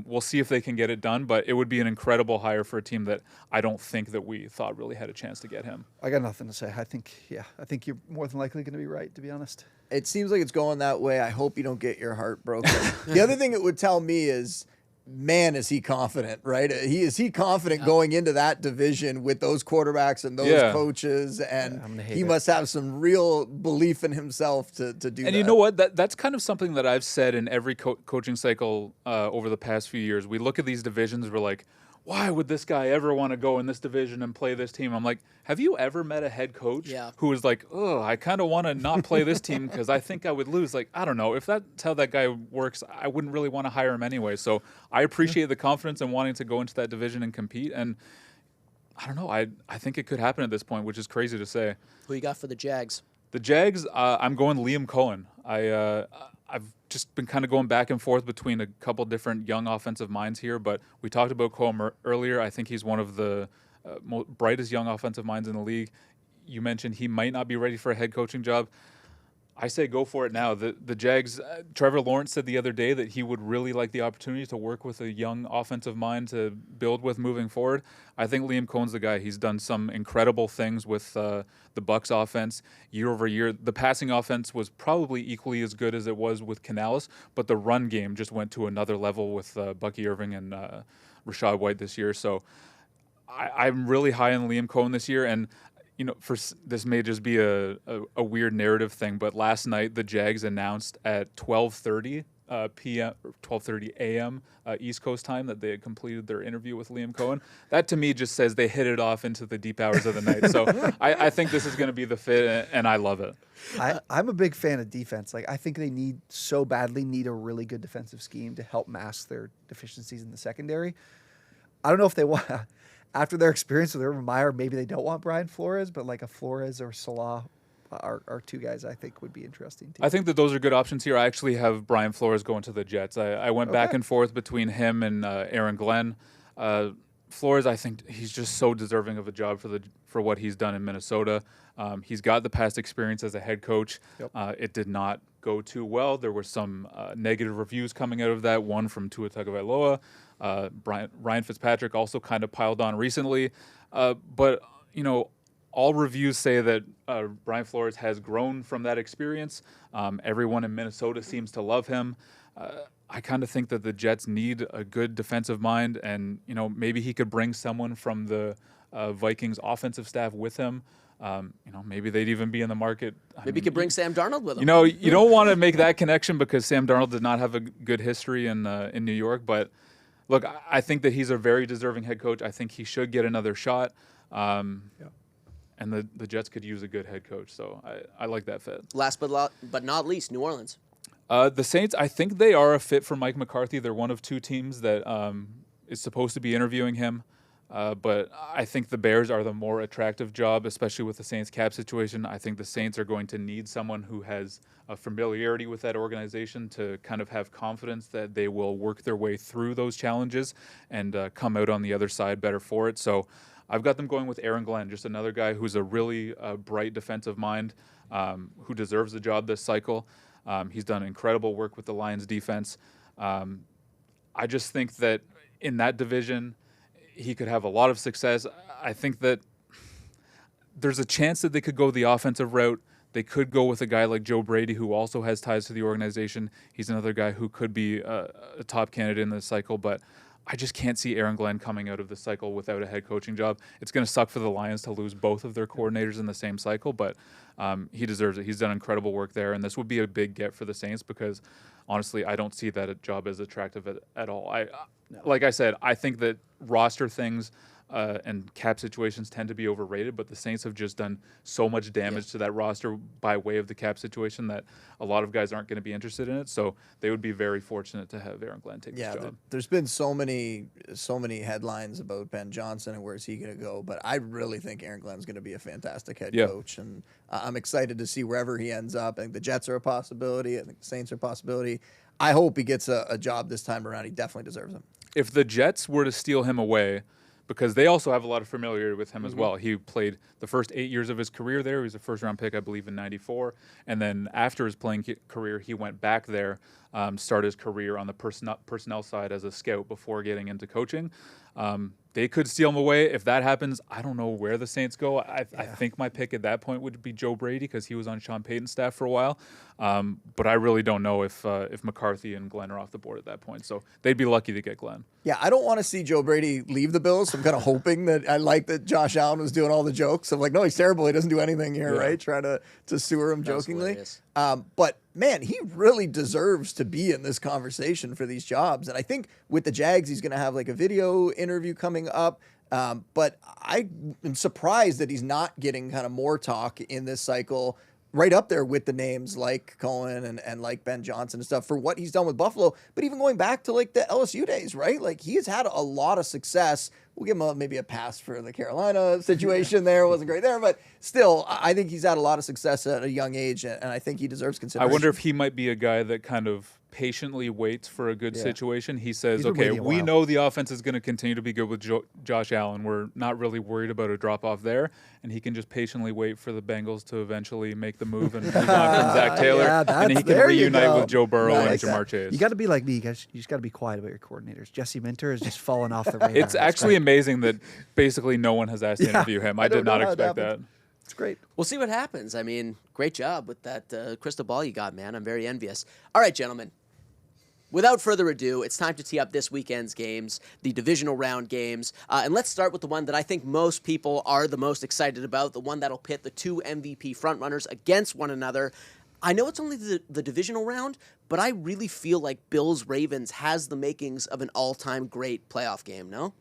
We'll see if they can get it done, but it would be an incredible hire for a team that I don't think that we thought really had a chance to get him. I got nothing to say. I think you're more than likely going to be right, to be honest. It seems like it's going that way. I hope you don't get your heart broken. The other thing it would tell me is, man, is he confident, right? Is he confident going into that division with those quarterbacks and those coaches? And he must have some real belief in himself to do that. And you know what? That's kind of something that I've said in every coaching cycle over the past few years. We look at these divisions, we're like, why would this guy ever want to go in this division and play this team? I'm like, have you ever met a head coach who was like, oh, I kind of want to not play this team because I think I would lose? Like, I don't know. If that's how that guy works, I wouldn't really want to hire him anyway. So I appreciate the confidence and wanting to go into that division and compete. And I don't know. I think it could happen at this point, which is crazy to say. Who you got for the Jags? The Jags, I'm going Liam Cohen. I've just been kind of going back and forth between a couple different young offensive minds here, but we talked about Cohen earlier. I think he's one of the brightest young offensive minds in the league. You mentioned he might not be ready for a head coaching job. I say go for it now. The Jags, Trevor Lawrence said the other day that he would really like the opportunity to work with a young offensive mind to build with moving forward. I think Liam Cohen's the guy. He's done some incredible things with the Bucs offense year over year. The passing offense was probably equally as good as it was with Canales, but the run game just went to another level with Bucky Irving and Rachaad White this year. So I'm really high on Liam Cohen this year, and this may just be a weird narrative thing, but last night the Jags announced at 12:30 p.m. or 12:30 a.m. East Coast time that they had completed their interview with Liam Cohen. That to me just says they hit it off into the deep hours of the night. So I think this is going to be the fit, and I love it. I'm a big fan of defense. Like, I think they need a really good defensive scheme to help mask their deficiencies in the secondary. I don't know if they want. After their experience with Urban Meyer, maybe they don't want Brian Flores, but like a Flores or Salah are two guys I think would be interesting too. I think that those are good options here. I actually have Brian Flores going to the Jets. I went back and forth between him and Aaron Glenn. Flores, I think he's just so deserving of a job for what he's done in Minnesota. He's got the past experience as a head coach. Yep. It did not go too well. There were some negative reviews coming out of that, one from Tua Tagovailoa. Ryan Fitzpatrick also kind of piled on recently. But, all reviews say that Brian Flores has grown from that experience. Everyone in Minnesota seems to love him. I kind of think that the Jets need a good defensive mind, and, maybe he could bring someone from the Vikings offensive staff with him. Maybe they'd even be in the market. Maybe he could bring Sam Darnold with him. You don't want to make that connection because Sam Darnold did not have a good history in New York. But look, I think that he's a very deserving head coach. I think he should get another shot. And the Jets could use a good head coach. So I like that fit. Last but not least, New Orleans. The Saints, I think they are a fit for Mike McCarthy. They're one of two teams that is supposed to be interviewing him. But I think the Bears are the more attractive job, especially with the Saints cap situation. I think the Saints are going to need someone who has a familiarity with that organization to kind of have confidence that they will work their way through those challenges and come out on the other side better for it. So I've got them going with Aaron Glenn, just another guy who's a really bright defensive mind who deserves the job this cycle. He's done incredible work with the Lions defense. I just think that in that division, he could have a lot of success. I think that there's a chance that they could go the offensive route. They could go with a guy like Joe Brady, who also has ties to the organization. He's another guy who could be a top candidate in this cycle, but I just can't see Aaron Glenn coming out of this cycle without a head coaching job. It's going to suck for the Lions to lose both of their coordinators in the same cycle, but he deserves it. He's done incredible work there, and this would be a big get for the Saints because, honestly, I don't see that job as attractive at all. Like I said, I think that roster things and cap situations tend to be overrated, but the Saints have just done so much damage to that roster by way of the cap situation that a lot of guys aren't going to be interested in it. So they would be very fortunate to have Aaron Glenn take this job. There's been so many headlines about Ben Johnson and where's he going to go, but I really think Aaron Glenn's going to be a fantastic head coach, and I'm excited to see wherever he ends up. I think the Jets are a possibility. I think the Saints are a possibility. I hope he gets a job this time around. He definitely deserves it. If the Jets were to steal him away, because they also have a lot of familiarity with him as well. He played the first 8 years of his career there. He was a first-round pick, I believe, in '94. And then after his playing career, he went back there, started his career on the personnel side as a scout before getting into coaching. They could steal him away. If that happens, I don't know where the Saints go. I think my pick at that point would be Joe Brady because he was on Sean Payton's staff for a while. But I really don't know if McCarthy and Glenn are off the board at that point. So they'd be lucky to get Glenn. Yeah, I don't want to see Joe Brady leave the Bills. So I'm kind of hoping that I like that Josh Allen was doing all the jokes. I'm like, no, he's terrible. He doesn't do anything here, right? Trying to sewer him jokingly. But man, he really deserves to be in this conversation for these jobs. And I think with the Jags, he's going to have like a video interview coming up. But I am surprised that he's not getting kind of more talk in this cycle, right up there with the names like Cohen and like Ben Johnson and stuff for what he's done with Buffalo. But even going back to like the LSU days, right? Like he has had a lot of success. We'll give him maybe a pass for the Carolina situation there. It wasn't great there, but still, I think he's had a lot of success at a young age, and I think he deserves consideration. I wonder if he might be a guy that kind of patiently waits for a good Yeah. situation. He says, He's been okay, waiting a we while. know the offense is going to continue to be good with Josh Allen. We're not really worried about a drop-off there. And he can just patiently wait for the Bengals to eventually make the move and move on from Zach Taylor. Yeah, and then he can there you reunite go. with Joe Burrow and Nice. Jamar Chase. You got to be like me, guys. You just got to be quiet about your coordinators. Jesse Minter has just fallen off the radar. It's actually amazing that basically no one has asked to interview him. I did don't know not how it expect that. happened. It's great. We'll see what happens. I mean, great job with that crystal ball you got, man. I'm very envious. All right, gentlemen. Without further ado, it's time to tee up this weekend's games, the divisional round games. And let's start with the one that I think most people are the most excited about, the one that'll pit the two MVP frontrunners against one another. I know it's only the divisional round, but I really feel like Bills-Ravens has the makings of an all-time great playoff game, no?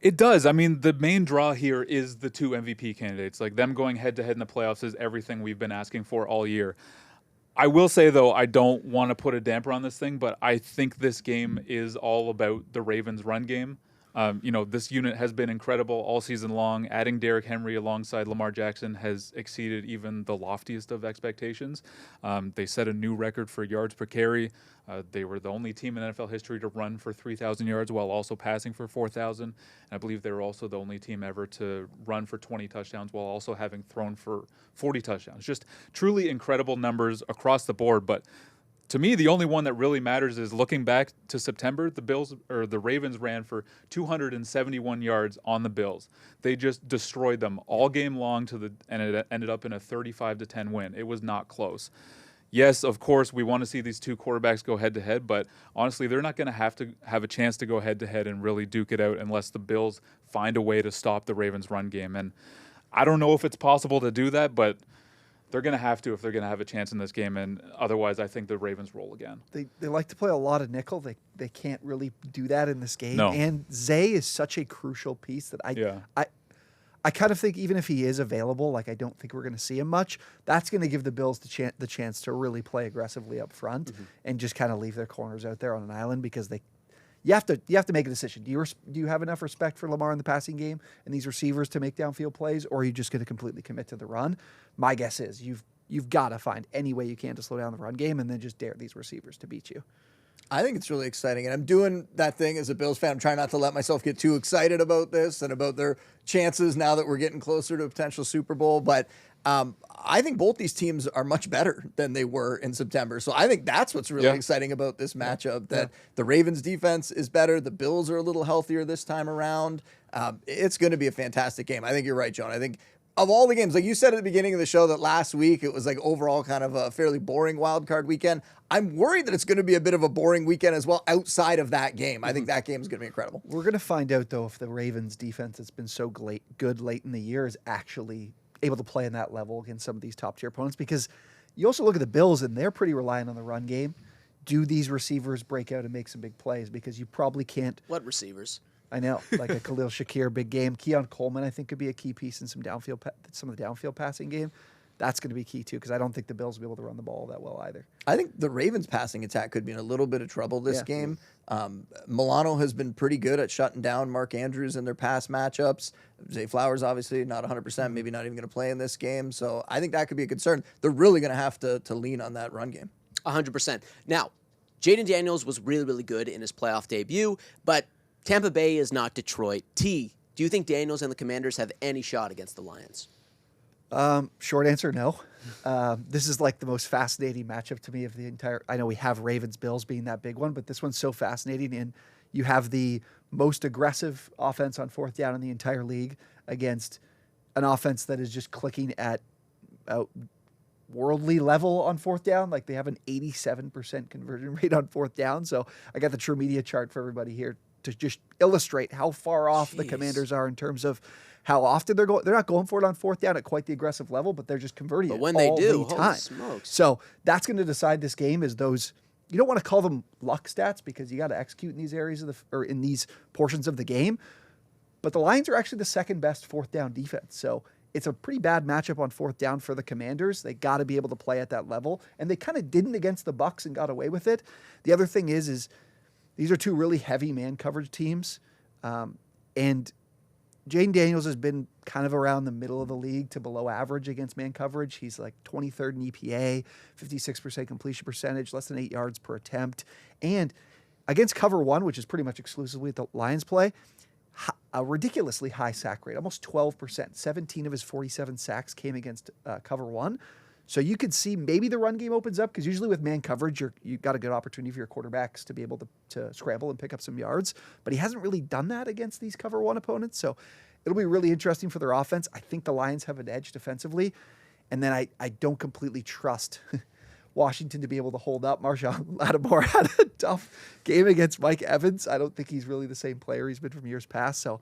It does. I mean, the main draw here is the two MVP candidates. Like, them going head-to-head in the playoffs is everything we've been asking for all year. I will say, though, I don't want to put a damper on this thing, but I think this game is all about the Ravens' run game. This unit has been incredible all season long. Adding Derrick Henry alongside Lamar Jackson has exceeded even the loftiest of expectations. They set a new record for yards per carry. They were the only team in NFL history to run for 3,000 yards while also passing for 4,000. And I believe they were also the only team ever to run for 20 touchdowns while also having thrown for 40 touchdowns. Just truly incredible numbers across the board. But to me, the only one that really matters is looking back to September, the Ravens ran for 271 yards on the Bills. They just destroyed them all game long and it ended up in a 35-10 win. It was not close. Yes, of course, we want to see these two quarterbacks go head-to-head, but honestly, they're not going to have a chance to go head-to-head and really duke it out unless the Bills find a way to stop the Ravens' run game. And I don't know if it's possible to do that, but they're going to have to if they're going to have a chance in this game, and otherwise I think the Ravens roll again. They like to play a lot of nickel. They can't really do that in this game. No. And Zay is such a crucial piece that I kind of think even if he is available, like I don't think we're going to see him much. That's going to give the Bills the chance to really play aggressively up front and just kind of leave their corners out there on an island because you have to make a decision. Do you have enough respect for Lamar in the passing game and these receivers to make downfield plays, or are you just going to completely commit to the run? My guess is you've got to find any way you can to slow down the run game and then just dare these receivers to beat you. I think it's really exciting, and I'm doing that thing as a Bills fan. I'm trying not to let myself get too excited about this and about their chances now that we're getting closer to a potential Super Bowl. But I think both these teams are much better than they were in September. So I think that's what's really exciting about this matchup, that the Ravens defense is better. The Bills are a little healthier this time around. It's going to be a fantastic game. I think you're right, Jonah. I think of all the games, like you said at the beginning of the show, that last week it was like overall kind of a fairly boring wild card weekend. I'm worried that it's going to be a bit of a boring weekend as well outside of that game. I think that game is going to be incredible. We're going to find out, though, if the Ravens defense that's been so good late in the year is actually able to play in that level against some of these top-tier opponents, because you also look at the Bills, and they're pretty reliant on the run game. Do these receivers break out and make some big plays? Because you probably can't. What receivers? I know, like a Khalil Shakir big game. Keon Coleman, I think, could be a key piece in some of the downfield passing game. That's going to be key, too, because I don't think the Bills will be able to run the ball that well either. I think the Ravens' passing attack could be in a little bit of trouble this game. Milano has been pretty good at shutting down Mark Andrews in their past matchups. Zay Flowers, obviously, not 100%, maybe not even going to play in this game. So I think that could be a concern. They're really going to have to lean on that run game. 100%. Now, Jaden Daniels was really, really good in his playoff debut, but Tampa Bay is not Detroit. T, do you think Daniels and the Commanders have any shot against the Lions? Short answer, no. This is like the most fascinating matchup to me of the entire. I know we have Ravens-Bills being that big one, but this one's so fascinating. And you have the most aggressive offense on fourth down in the entire league against an offense that is just clicking at worldly level on fourth down. Like, they have an 87% conversion rate on fourth down. So I got the True Media chart for everybody here to just illustrate how far off the Commanders are in terms of how often they're not going for it on fourth down at quite the aggressive level, but they're just converting it when they all do, the time. holy smokes. So that's going to decide this game. Is those, you don't want to call them luck stats because you got to execute in these areas or in these portions of the game. But the Lions are actually the second best fourth down defense. So it's a pretty bad matchup on fourth down for the Commanders. They got to be able to play at that level, and they kind of didn't against the Bucs and got away with it. The other thing is these are two really heavy man coverage teams, and Jane Daniels has been kind of around the middle of the league to below average against man coverage. He's like 23rd in EPA, 56% completion percentage, less than 8 yards per attempt. And against cover one, which is pretty much exclusively the Lions play, a ridiculously high sack rate, almost 12%. 17 of his 47 sacks came against cover one. So you could see maybe the run game opens up, because usually with man coverage, you've got a good opportunity for your quarterbacks to be able to scramble and pick up some yards. But he hasn't really done that against these cover one opponents. So it'll be really interesting for their offense. I think the Lions have an edge defensively. And then I don't completely trust Washington to be able to hold up. Marshawn Lattimore had a tough game against Mike Evans. I don't think he's really the same player he's been from years past. So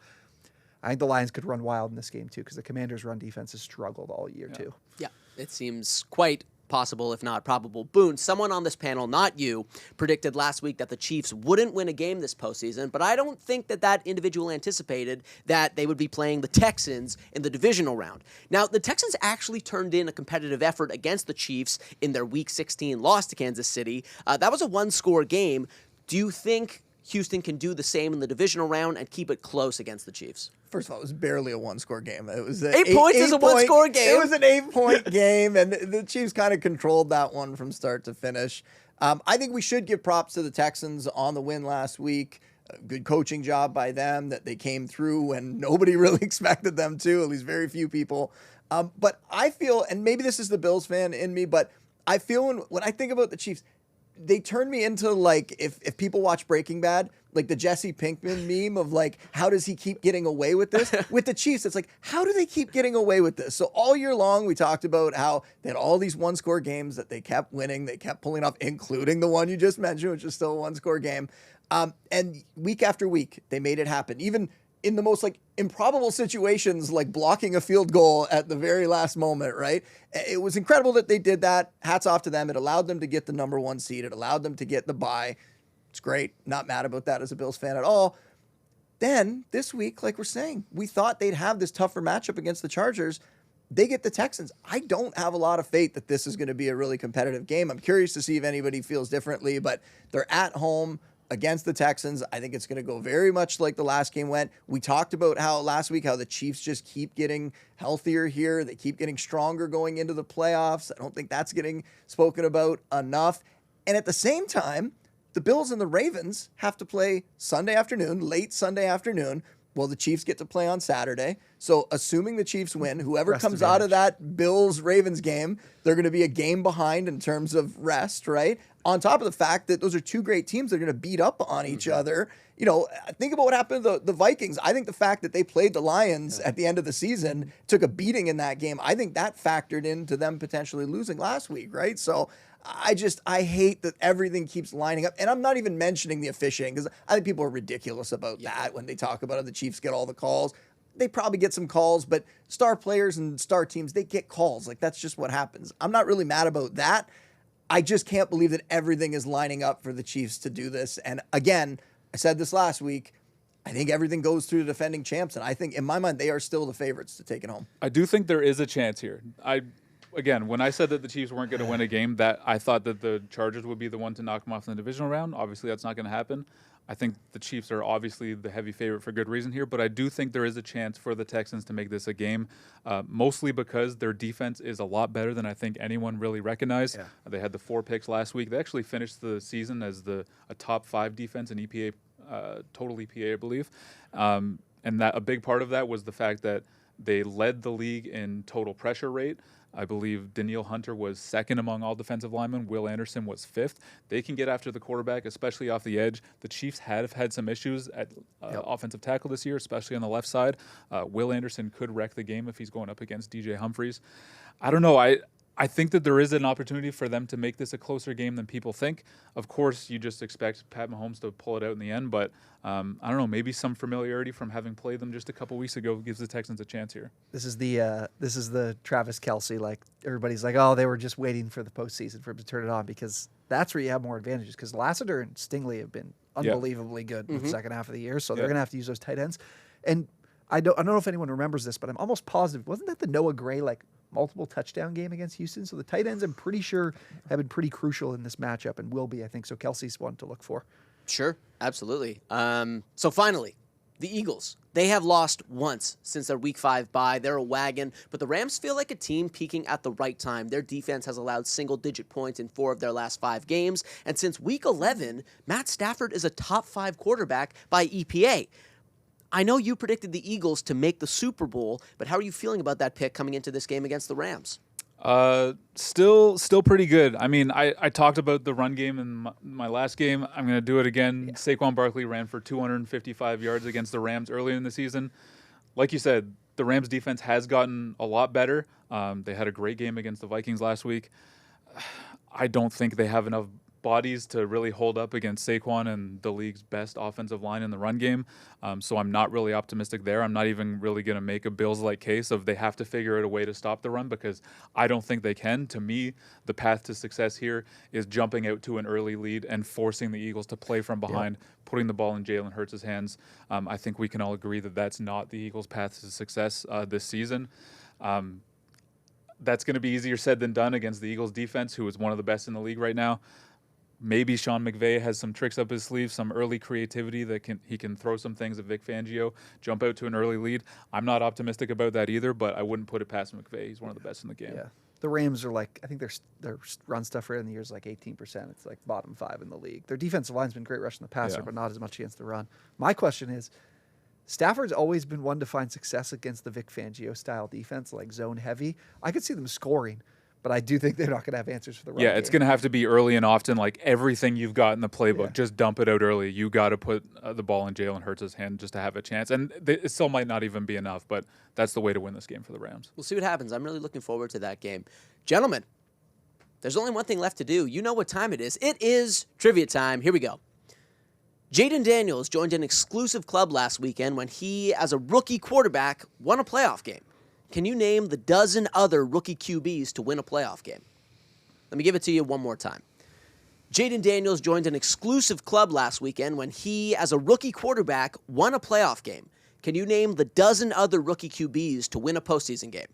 I think the Lions could run wild in this game too, because the Commanders' run defense has struggled all year too. Yeah, it seems quite possible, if not probable. Boone, someone on this panel, not you, predicted last week that the Chiefs wouldn't win a game this postseason, but I don't think that individual anticipated that they would be playing the Texans in the divisional round. Now, the Texans actually turned in a competitive effort against the Chiefs in their Week 16 loss to Kansas City. That was a one-score game. Do you think Houston can do the same in the divisional round and keep it close against the Chiefs? First of all, it was barely a one-score game. It was 8 points is a one-score game. It was an 8-point game, and the Chiefs kind of controlled that one from start to finish. I think we should give props to the Texans on the win last week. A good coaching job by them, that they came through when nobody really expected them to, at least very few people. But I feel, and maybe this is the Bills fan in me, but I feel when I think about the Chiefs, they turn me into, like, if people watch Breaking Bad, like the Jesse Pinkman meme of, like, how does he keep getting away with this? With the Chiefs, it's like, how do they keep getting away with this? So all year long, we talked about how they had all these one-score games that they kept winning, they kept pulling off, including the one you just mentioned, which is still a one-score game. And week after week, they made it happen. Even in the most, like, improbable situations, like blocking a field goal at the very last moment, right? It was incredible that they did that. Hats off to them. It allowed them to get the number one seed. It allowed them to get the bye. It's great. Not mad about that as a Bills fan at all. Then this week, like we're saying, we thought they'd have this tougher matchup against the Chargers. They get the Texans. I don't have a lot of faith that this is going to be a really competitive game. I'm curious to see if anybody feels differently, but they're at home against the Texans. I think it's going to go very much like the last game went. We talked about how last week, how the Chiefs just keep getting healthier here. They keep getting stronger going into the playoffs. I don't think that's getting spoken about enough. And at the same time, the Bills and the Ravens have to play Sunday afternoon, late Sunday afternoon. Well, the Chiefs get to play on Saturday. So assuming the Chiefs win, whoever comes out of that Bills-Ravens game, they're going to be a game behind in terms of rest, right? On top of the fact that those are two great teams that are going to beat up on each other. You know, think about what happened to the Vikings. I think the fact that they played the Lions at the end of the season, took a beating in that game, I think that factored into them potentially losing last week, right? So I hate that everything keeps lining up. And I'm not even mentioning the officiating, because I think people are ridiculous about that when they talk about it. The Chiefs get all the calls. They probably get some calls, but star players and star teams, they get calls. Like, that's just what happens. I'm not really mad about that. I just can't believe that everything is lining up for the Chiefs to do this. And again, I said this last week, I think everything goes through the defending champs. And I think, in my mind, they are still the favorites to take it home. I do think there is a chance here. Again, when I said that the Chiefs weren't going to win a game, that I thought that the Chargers would be the one to knock them off in the divisional round. Obviously, that's not going to happen. I think the Chiefs are obviously the heavy favorite for good reason here, but I do think there is a chance for the Texans to make this a game, mostly because their defense is a lot better than I think anyone really recognized. Yeah. They had the 4 picks last week. They actually finished the season as a top 5 defense in EPA, total EPA, I believe. And that a big part of that was the fact that they led the league in total pressure rate. I believe Danielle Hunter was second among all defensive linemen. Will Anderson was 5th. They can get after the quarterback, especially off the edge. The Chiefs have had some issues at offensive tackle this year, especially on the left side. Will Anderson could wreck the game if he's going up against DJ Humphries. I don't know. I think that there is an opportunity for them to make this a closer game than people think. Of course, you just expect Pat Mahomes to pull it out in the end, but I don't know, maybe some familiarity from having played them just a couple weeks ago gives the Texans a chance here. This is the Travis Kelce, like, everybody's like, oh, they were just waiting for the postseason for him to turn it on, because that's where you have more advantages, because Lassiter and Stingley have been unbelievably good in the second half of the year, so they're going to have to use those tight ends. And I don't know if anyone remembers this, but I'm almost positive, wasn't that the Noah Gray, like, multiple touchdown game against Houston? So the tight ends, I'm pretty sure, have been pretty crucial in this matchup, and will be, I think. So Kelsey's one to look for. Sure, absolutely. So finally, The Eagles. They have lost once since their Week 5 bye. They're a wagon, but the Rams feel like a team peaking at the right time. Their defense has allowed single-digit points in 4 of their last 5 games, and since Week 11, Matt Stafford is a top 5 quarterback by EPA. I know you predicted the Eagles to make the Super Bowl, but how are you feeling about that pick coming into this game against the Rams? Still pretty good. I mean, I talked about the run game in my last game. I'm going to do it again. Yeah. Saquon Barkley ran for 255 yards against the Rams earlier in the season. Like you said, the Rams defense has gotten a lot better. They had a great game against the Vikings last week. I don't think they have enough bodies to really hold up against Saquon and the league's best offensive line in the run game. So I'm not really optimistic there. I'm not even really going to make a Bills-like case of they have to figure out a way to stop the run because I don't think they can. To me, the path to success here is jumping out to an early lead and forcing the Eagles to play from behind, putting the ball in Jalen Hurts' hands. I think we can all agree that that's not the Eagles' path to success this season. That's going to be easier said than done against the Eagles' defense, who is one of the best in the league right now. Maybe Sean McVay has some tricks up his sleeve, some early creativity that he can throw some things at Vic Fangio, jump out to an early lead. I'm not optimistic about that either, but I wouldn't put it past McVay. He's one of the best in the game. Yeah, the Rams are like, I think their run stuff rate in the year is like 18%. It's like bottom 5 in the league. Their defensive line's been great rushing the passer, but not as much against the run. My question is, Stafford's always been one to find success against the Vic Fangio style defense, like zone heavy. I could see them scoring, but I do think they're not going to have answers for the run game. It's going to have to be early and often, like everything you've got in the playbook, just dump it out early. You got to put the ball in Jalen Hurts' hand just to have a chance. And it still might not even be enough, but that's the way to win this game for the Rams. We'll see what happens. I'm really looking forward to that game. Gentlemen, there's only one thing left to do. You know what time it is. It is trivia time. Here we go. Jaden Daniels joined an exclusive club last weekend when he, as a rookie quarterback, won a playoff game. Can you name the dozen other rookie QBs to win a playoff game? Let me give it to you one more time. Jaden Daniels joined an exclusive club last weekend when he, as a rookie quarterback, won a playoff game. Can you name the dozen other rookie QBs to win a postseason game?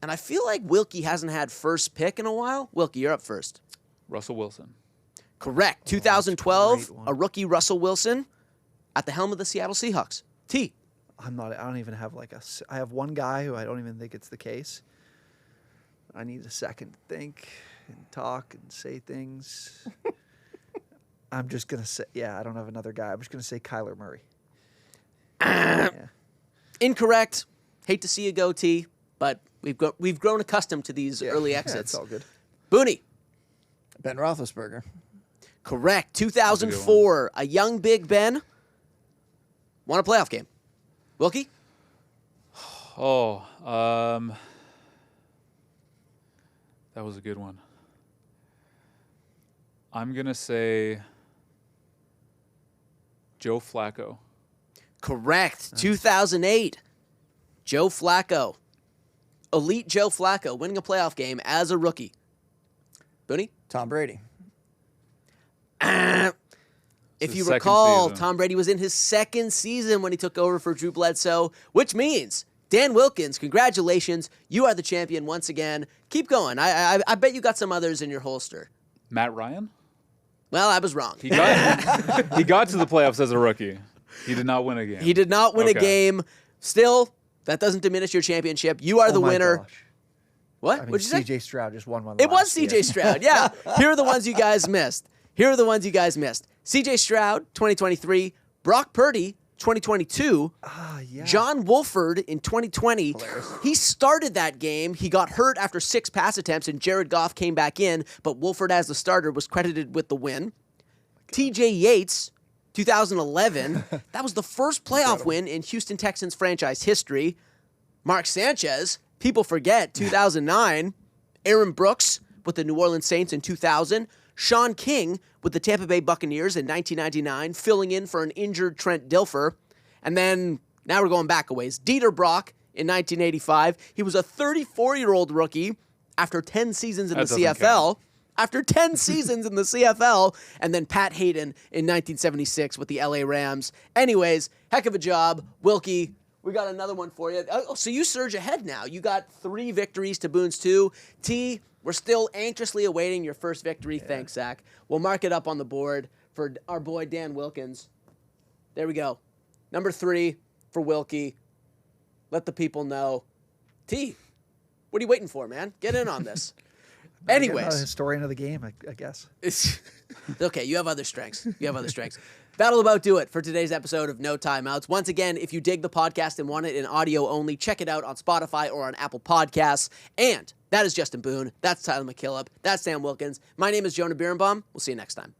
And I feel like Wilkie hasn't had first pick in a while. Wilkie, you're up first. Russell Wilson. Correct. 2012, a rookie Russell Wilson at the helm of the Seattle Seahawks. T. I don't even have I have one guy who I don't even think it's the case. I need a second to think and talk and say things. I'm just going to say, I don't have another guy. I'm just going to say Kyler Murray. Incorrect. Hate to see you go, T, but we've grown accustomed to these early exits. Yeah, it's all good. Booney. Ben Roethlisberger. Correct. 2004, a young Big Ben won a playoff game. Wilkie? That was a good one. I'm going to say Joe Flacco. Correct. 2008, Joe Flacco. Elite Joe Flacco winning a playoff game as a rookie. Booney? Tom Brady. If you recall, Tom Brady was in his second season when he took over for Drew Bledsoe, which means, Dan Wilkins, congratulations. You are the champion once again. Keep going. I bet you got some others in your holster. Matt Ryan? Well, I was wrong. He got to the playoffs as a rookie. He did not win a game. He did not win a game. Still, that doesn't diminish your championship. You are the winner. Gosh. What? I mean, What'd you say? CJ Stroud just won one. It was CJ Stroud, yeah. Here are the ones you guys missed. CJ Stroud, 2023. Brock Purdy, 2022. John Wolford in 2020. Hilarious. He started that game. He got hurt after 6 pass attempts, and Jared Goff came back in, but Wolford, as the starter, was credited with the win. TJ Yates, 2011. That was the first playoff win in Houston Texans franchise history. Mark Sanchez, people forget, 2009. Aaron Brooks with the New Orleans Saints in 2000. Sean King with the Tampa Bay Buccaneers in 1999, filling in for an injured Trent Dilfer. And then, now we're going back a ways, Dieter Brock in 1985. He was a 34-year-old rookie after 10 seasons in the CFL. After 10 seasons in the CFL. And then Pat Hayden in 1976 with the LA Rams. Anyways, heck of a job. Wilkie, we got another one for you. Oh, so you surge ahead now. You got 3 victories to Boone's 2. T, we're still anxiously awaiting your first victory. Yeah. Thanks, Zach. We'll mark it up on the board for our boy Dan Wilkins. There we go. Number 3 for Wilkie. Let the people know. T, what are you waiting for, man? Get in on this. Anyways. A historian of the game, I guess. It's okay, you have other strengths. That'll about do it for today's episode of No Timeouts. Once again, if you dig the podcast and want it in audio only, check it out on Spotify or on Apple Podcasts. And that is Justin Boone. That's Tyler MacKillop. That's Sam Wilkins. My name is Jonah Birenbaum. We'll see you next time.